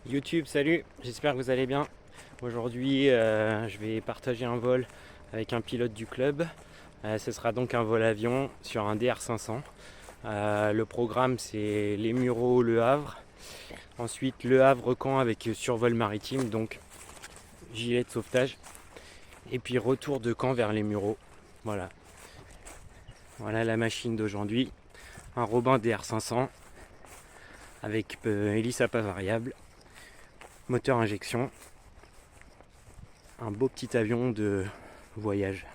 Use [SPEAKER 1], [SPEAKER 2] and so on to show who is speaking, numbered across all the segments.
[SPEAKER 1] YouTube, salut, j'espère que vous allez bien. Aujourd'hui, je vais partager un vol avec un pilote du club. Ce sera donc un vol avion sur un DR500. Le programme, c'est les Mureaux, Le Havre. Ensuite, Le Havre-Caen avec survol maritime, donc gilet de sauvetage. Et puis retour de Caen vers les Mureaux. Voilà. Voilà la machine d'aujourd'hui. Un Robin DR500 avec hélice à pas variable, moteur injection. Un beau petit avion de voyage.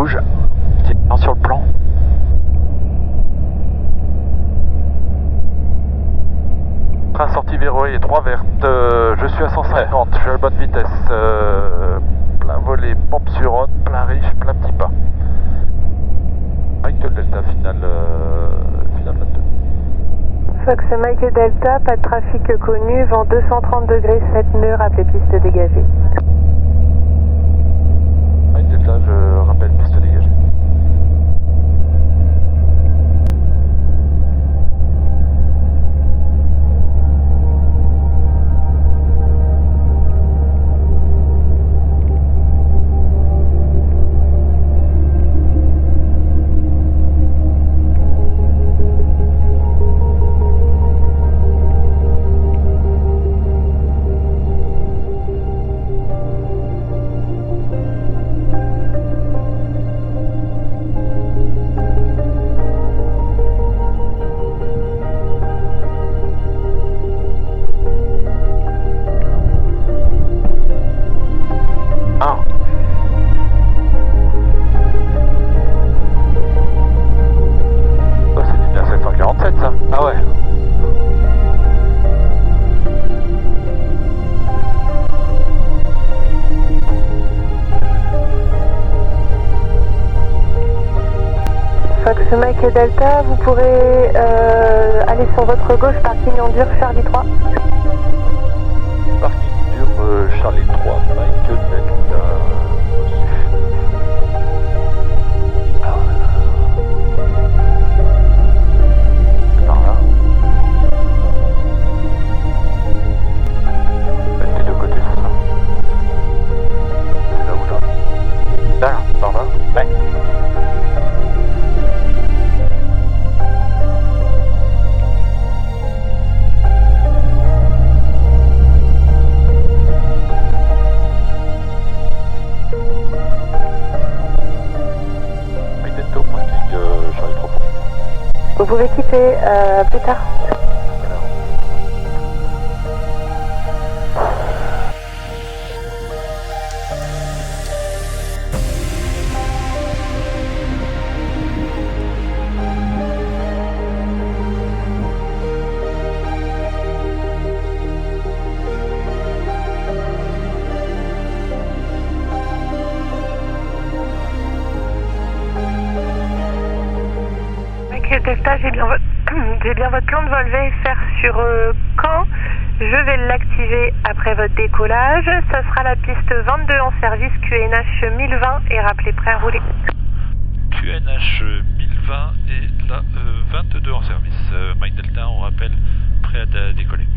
[SPEAKER 2] bouge. Sur le plan. Train sortie verrouillé, 3 vertes. Je suis à 150, je suis à la bonne vitesse. Plein volet, pompe sur haute, plein riche, plein petit pas. Mike Delta, final 22.
[SPEAKER 3] Fox Mike Delta, pas de trafic connu, vent 230 degrés 7 nœuds, rappelez piste dégagée.
[SPEAKER 2] Mike Delta, je rappelle piste dégagée. Ah ouais.
[SPEAKER 3] Fox Mike Delta, vous pourrez aller sur votre gauche, parking en dur Charlie 3.
[SPEAKER 2] Parking dur Charlie 3, Mike Delta. Ouais.
[SPEAKER 3] Vous pouvez quitter plus tard. Delta, j'ai bien votre plan de vol VFR sur Caen. Je vais l'activer après votre décollage. Ça sera la piste 22 en service, QNH 1020 et rappelez prêt à rouler.
[SPEAKER 2] QNH 1020 et la 22 en service. Mike Delta, on rappelle, prêt à décoller.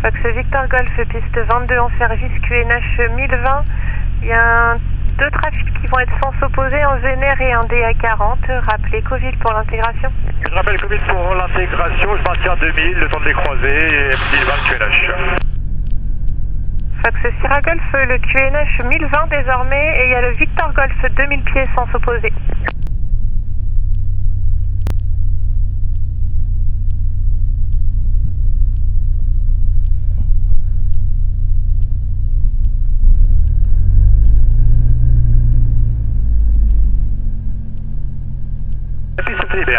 [SPEAKER 3] Fox Victor Golf, piste 22 en service, QNH 1020. Il y a deux trafics qui vont être sens opposés, un Vénère et un DA40. Rappelez Coville pour l'intégration.
[SPEAKER 4] Je rappelle Coville pour l'intégration, je partir 2000, le temps de les croiser, et M1020 QNH.
[SPEAKER 3] Fox Sierra Golf, le QNH 1020 désormais, et il y a le Victor Golf 2000 pieds sens opposé.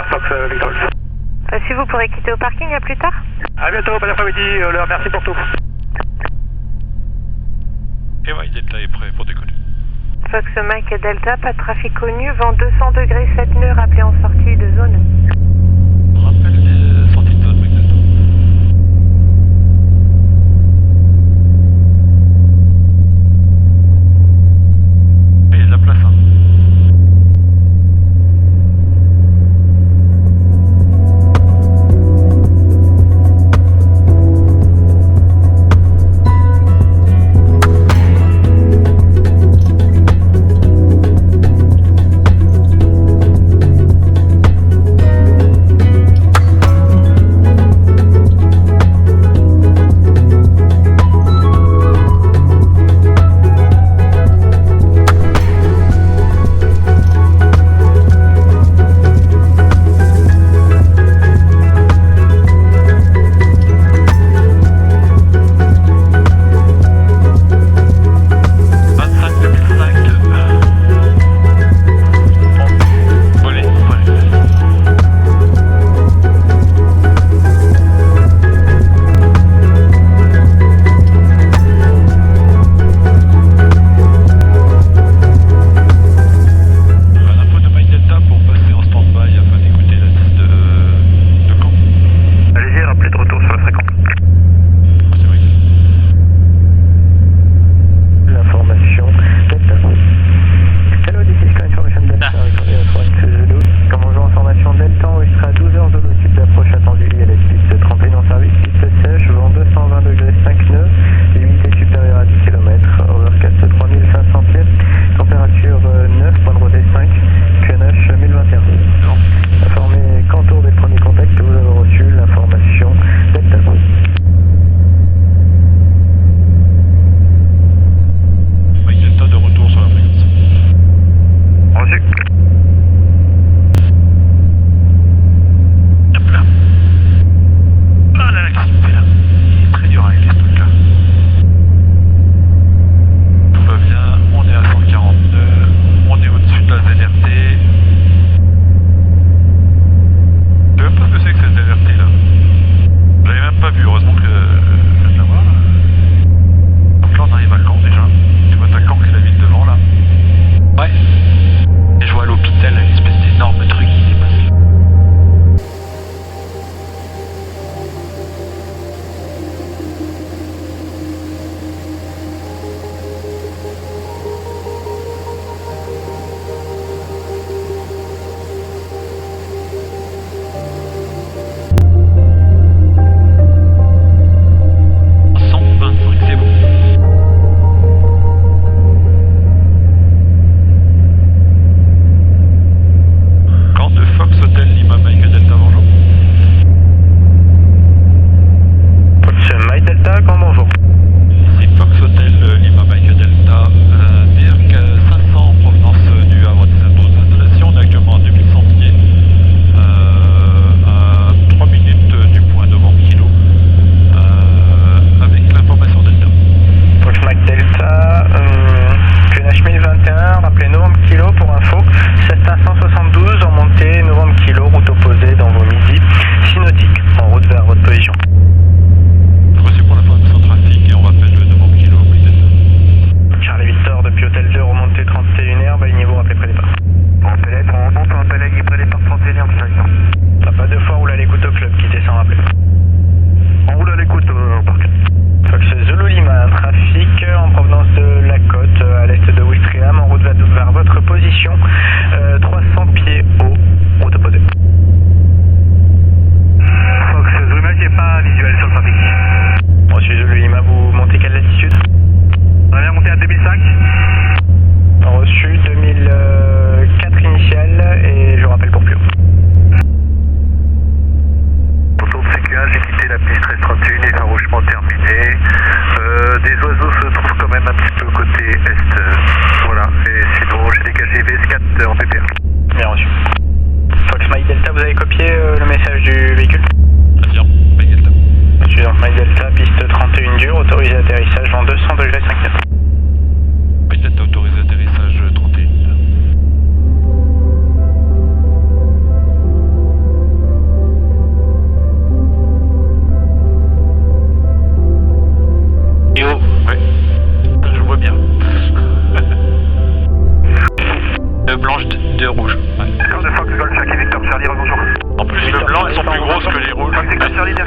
[SPEAKER 4] Fox Victor.
[SPEAKER 3] Si vous pourrez quitter au parking, à plus tard.
[SPEAKER 4] À bientôt, bon après-midi, merci pour tout.
[SPEAKER 2] Et Mike Delta est prêt pour décoller.
[SPEAKER 3] Fox Mike Delta, pas de trafic connu, vent 200 degrés 7 nœuds, rappelez en sortie de zone.
[SPEAKER 2] Rappelle les sorties de zone, Mike Delta. Il y a de la place, hein.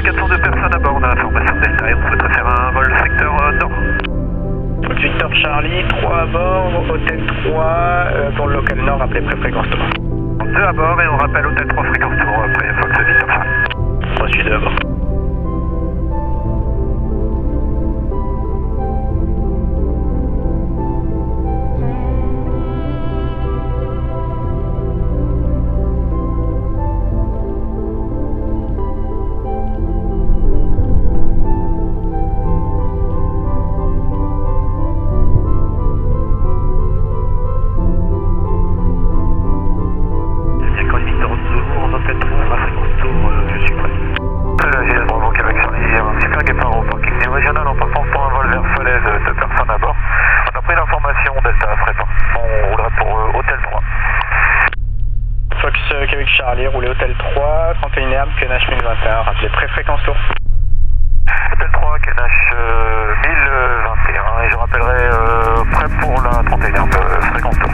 [SPEAKER 4] 402 personnes à bord, on a l'information Delta et on souhaiterait faire un vol secteur nord.
[SPEAKER 5] Victor Charlie, 3 à bord, hôtel 3, pour le local nord, appelez pré-fréquence tour.
[SPEAKER 4] 2 à bord et on rappelle hôtel 3 fréquence tour après Fox Victor Charlie.
[SPEAKER 5] Moi je suis 2 à bord. Québec Charlie, roulez hôtel 3, 31 herbe, QNH 1021, rappelez pré-fréquence tour.
[SPEAKER 2] Hôtel 3, QNH 1021 et je rappellerai prêt pour la 31 herbe, fréquence tour.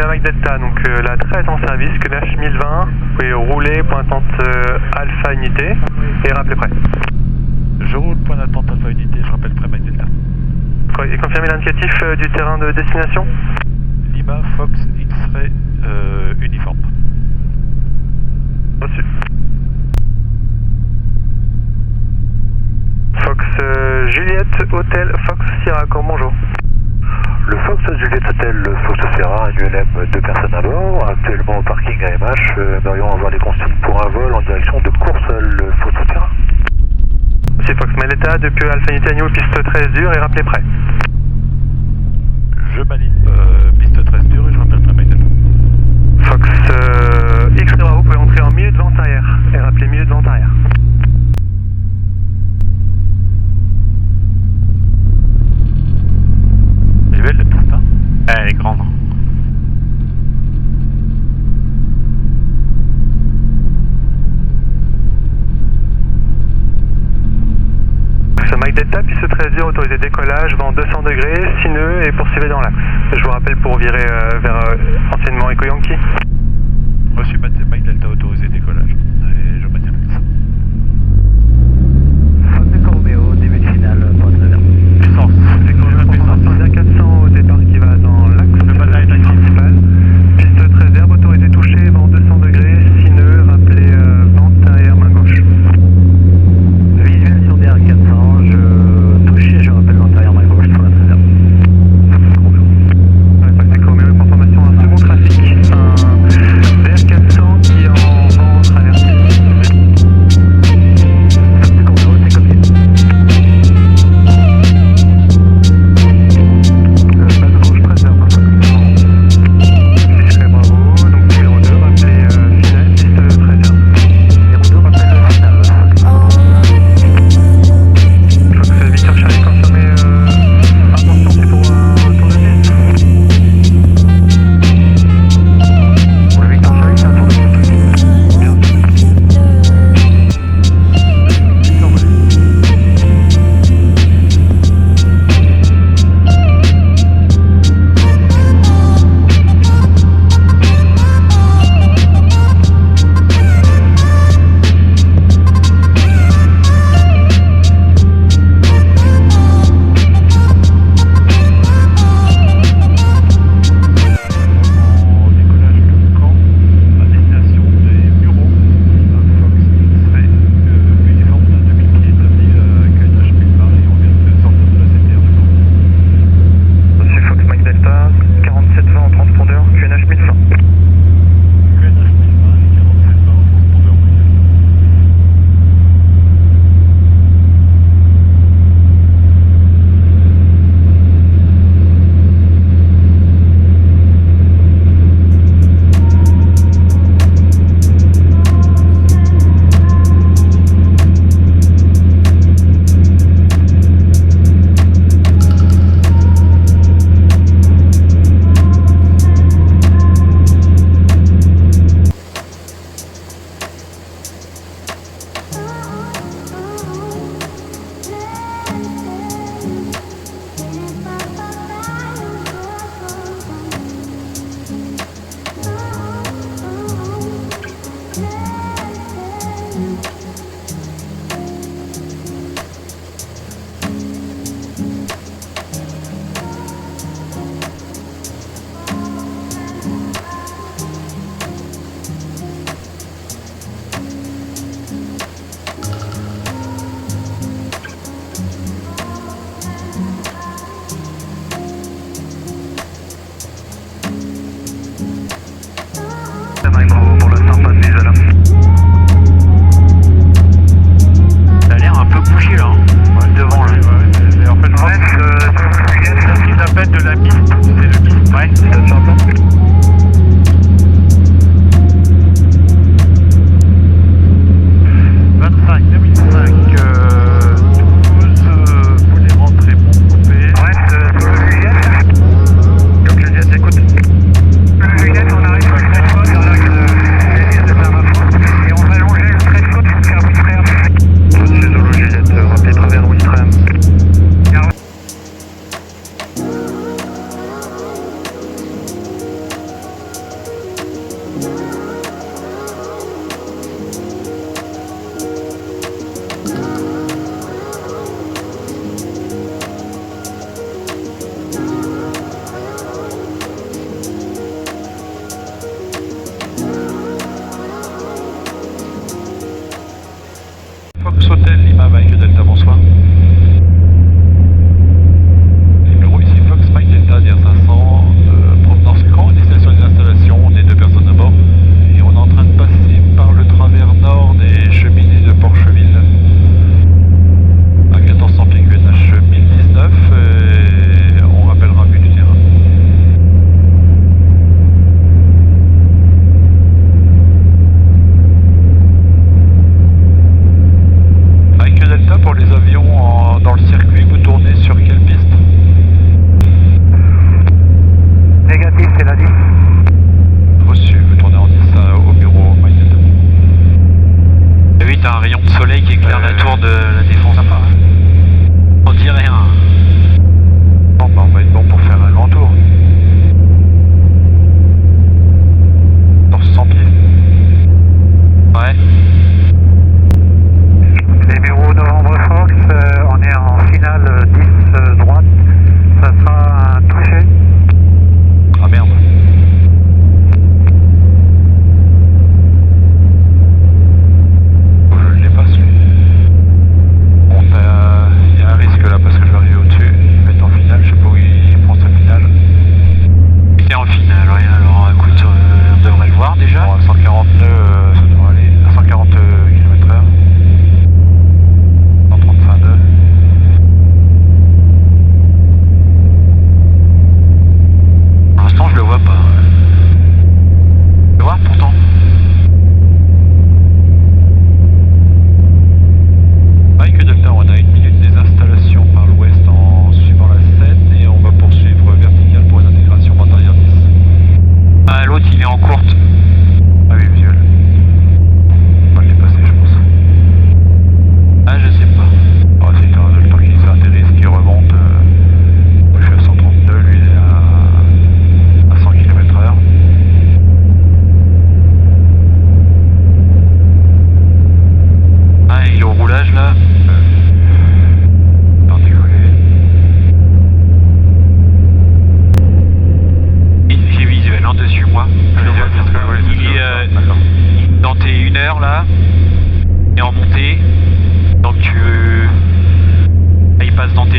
[SPEAKER 4] Mike Delta, donc la 13 en service, QNH 1020, vous pouvez rouler, point d'attente Alpha Unité et rappelez prêt.
[SPEAKER 2] Je roule, point d'attente Alpha Unité, je rappelle prêt Mike Delta.
[SPEAKER 4] Et confirmez l'indicatif du terrain de destination.
[SPEAKER 2] Lima, Fox, X-Ray, uniforme.
[SPEAKER 4] Reçu. Fox Juliette, Hôtel, Fox Sierra, bonjour.
[SPEAKER 2] Le Fox Juliette Hôtel, Fox Sierra, un ULM, 2 personnes à bord, actuellement au parking AMH, nous aurions avoir les consignes pour un vol en direction de Courseul, Fox Sierra.
[SPEAKER 4] Monsieur Fox Maleta, depuis Alpha Unité Agneau, piste 13 dure et rappelez prêt.
[SPEAKER 2] Je manip piste 13 dure et je rappelle prêt Mike.
[SPEAKER 4] Fox X-Ray Bravo, vous pouvez entrer en milieu de vente arrière et rappelez milieu de vente arrière.
[SPEAKER 2] La piste, hein?
[SPEAKER 1] Elle est grande.
[SPEAKER 4] Ce Mike Delta, piste 13 dure, autorisé décollage, vent 200 degrés, 6 nœuds et poursuivez dans l'axe. Je vous rappelle pour virer vers anciennement Eco Yankee.
[SPEAKER 2] Reçu Mike Delta, autorisé décollage. Et je maintiens l'axe.
[SPEAKER 5] Fox Romeo, début de finale, point de l'heure.
[SPEAKER 2] Puissance.
[SPEAKER 4] India 400 au départ qui va dans l'axe principal. Piste 13 herbe, autorisé touché, vent 200 degrés, 6 nœuds, rappelez vente arrière main gauche.
[SPEAKER 5] Visuel sur DR 400, je touche et je rappelle vente arrière main gauche sur la 13 herbe.
[SPEAKER 4] Fox Romeo, confirmation un second trafic, un DR 400 qui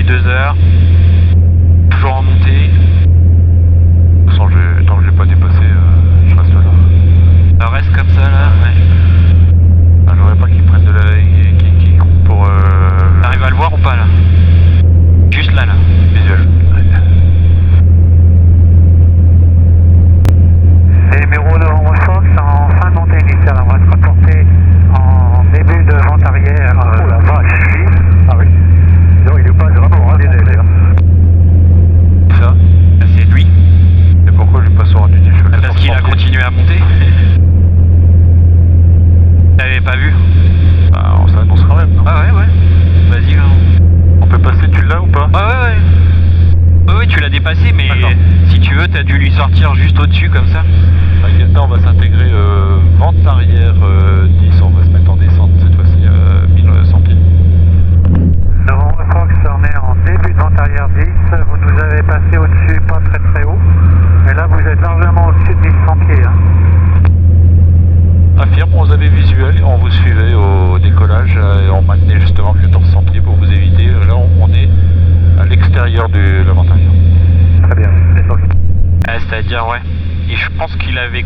[SPEAKER 6] les 2 heures. Toujours en montée.
[SPEAKER 2] De toute façon, tant que je l'ai pas dépassé, je reste là.
[SPEAKER 6] Ça reste comme ça là, ouais.
[SPEAKER 2] Ah, j'aurais pas qu'ils prennent de la... qui coupent pour...
[SPEAKER 6] T'arrives à le voir ou pas là? Juste là, là.
[SPEAKER 2] Visuel.
[SPEAKER 4] Les Méro Novembre Fox en fin de montée initiale, on va se reporter en début de vente arrière. Oh la vache, ah oui. Non, il est pas vraiment rendu d'ailleurs.
[SPEAKER 6] Ça, c'est lui.
[SPEAKER 2] Et pourquoi je passe au rendu du feu?
[SPEAKER 6] Parce qu'il a continué à monter. T'avais pas vu?
[SPEAKER 2] Bah, on s'annonce quand même, non?
[SPEAKER 6] Ah ouais. Vas-y, là.
[SPEAKER 2] On peut passer, tu l'as ou pas?
[SPEAKER 6] Ouais. Oui, tu l'as dépassé, mais si tu veux, t'as dû lui sortir juste au-dessus comme ça.
[SPEAKER 2] Maintenant, on va s'intégrer vente arrière 10, on va se mettre en descente cette fois-ci, 1100 pieds.
[SPEAKER 4] Novembre Fox, on est en début de vente arrière 10. Vous nous avez passé au-dessus, pas très haut. Mais là, vous êtes largement au-dessus de 1100 pieds. Hein.
[SPEAKER 2] Affirme, on vous avait visuel et on vous suivait au décollage et on maintenait justement 1400 pieds pour vous éviter. Là, on est à l'extérieur de la vente arrière.
[SPEAKER 4] Très bien,
[SPEAKER 6] Ah, c'est-à-dire, ouais. Et je pense qu'il avait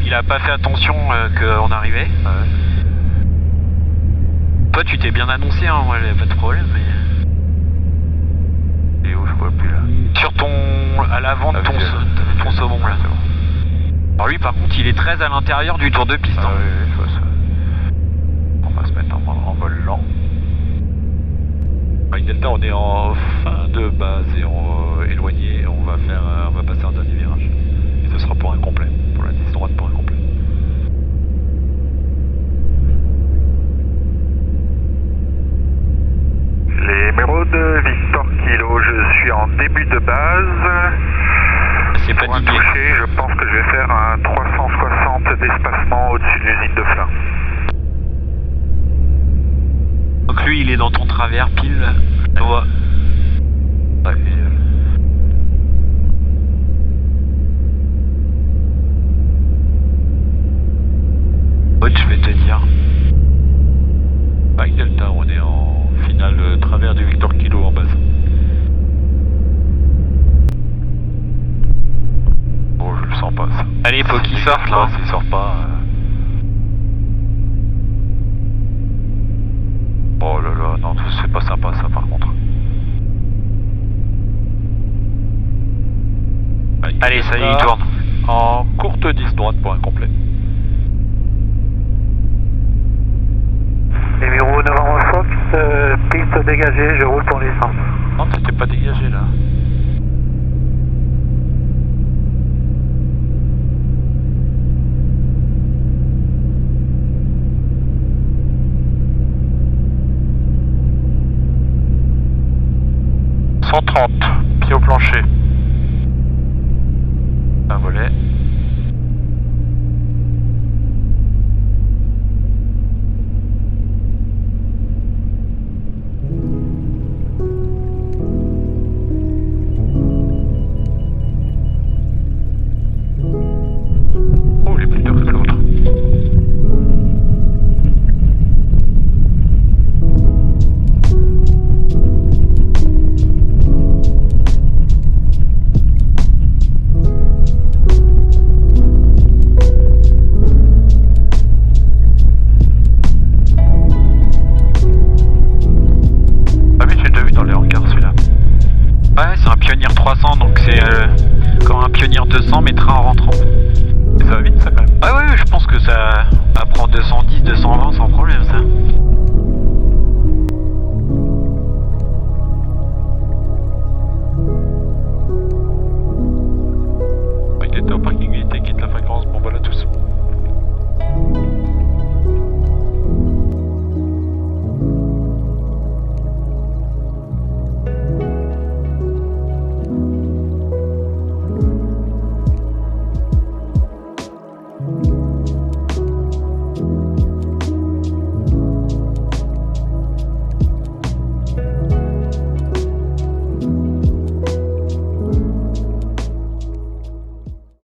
[SPEAKER 6] il a pas fait attention qu'on arrivait.
[SPEAKER 2] Ouais.
[SPEAKER 6] Toi, tu t'es bien annoncé, hein, moi, pas de problème. Mais...
[SPEAKER 2] Et où je vois plus là?
[SPEAKER 6] Sur à l'avant de ton saumon, là.
[SPEAKER 2] C'est bon.
[SPEAKER 6] Alors lui, par contre, il est très à l'intérieur du tour de piste.
[SPEAKER 2] Ah oui, je vois ça. On va se mettre en vol lent. Avec Delta, on est en fin de base et éloigné. On va passer un dernier virage. Et ce sera pour un complet, pour la 10 droite pour un complet.
[SPEAKER 4] Les méros de Victor Kilo, je suis en début de base.
[SPEAKER 6] C'est
[SPEAKER 4] Pour un
[SPEAKER 6] paniqué.
[SPEAKER 4] toucher, je pense que je vais faire un 360 d'espacement au-dessus de l'usine de Flins.
[SPEAKER 6] Donc lui, il est dans ton travers, pile. Je vois.
[SPEAKER 2] Ouais,
[SPEAKER 6] Je vais te dire.
[SPEAKER 2] Avec Delta, on est en finale travers du Victor Kilo en base. Bon, je le sens pas ça.
[SPEAKER 6] Allez, faut qu'il sorte là.
[SPEAKER 2] S'il sort pas. Oh là là, non, c'est pas sympa ça par contre.
[SPEAKER 6] Allez, ça y est, il tourne.
[SPEAKER 2] En courte 10 droite pour un complet.
[SPEAKER 4] Numéro Novembre Fox, piste dégagée, je roule pour l'essence.
[SPEAKER 2] Non, t'étais pas dégagé là. « 130, pied au plancher. » Un volet. Oh, il est plus dur que l'autre.
[SPEAKER 6] Ouais, c'est un Pioneer 300, donc c'est comme un Pioneer 200, mais train en rentrant.
[SPEAKER 2] Et ça va vite ça quand même.
[SPEAKER 6] Ouais, je pense que ça prend 210, 220 sans problème ça.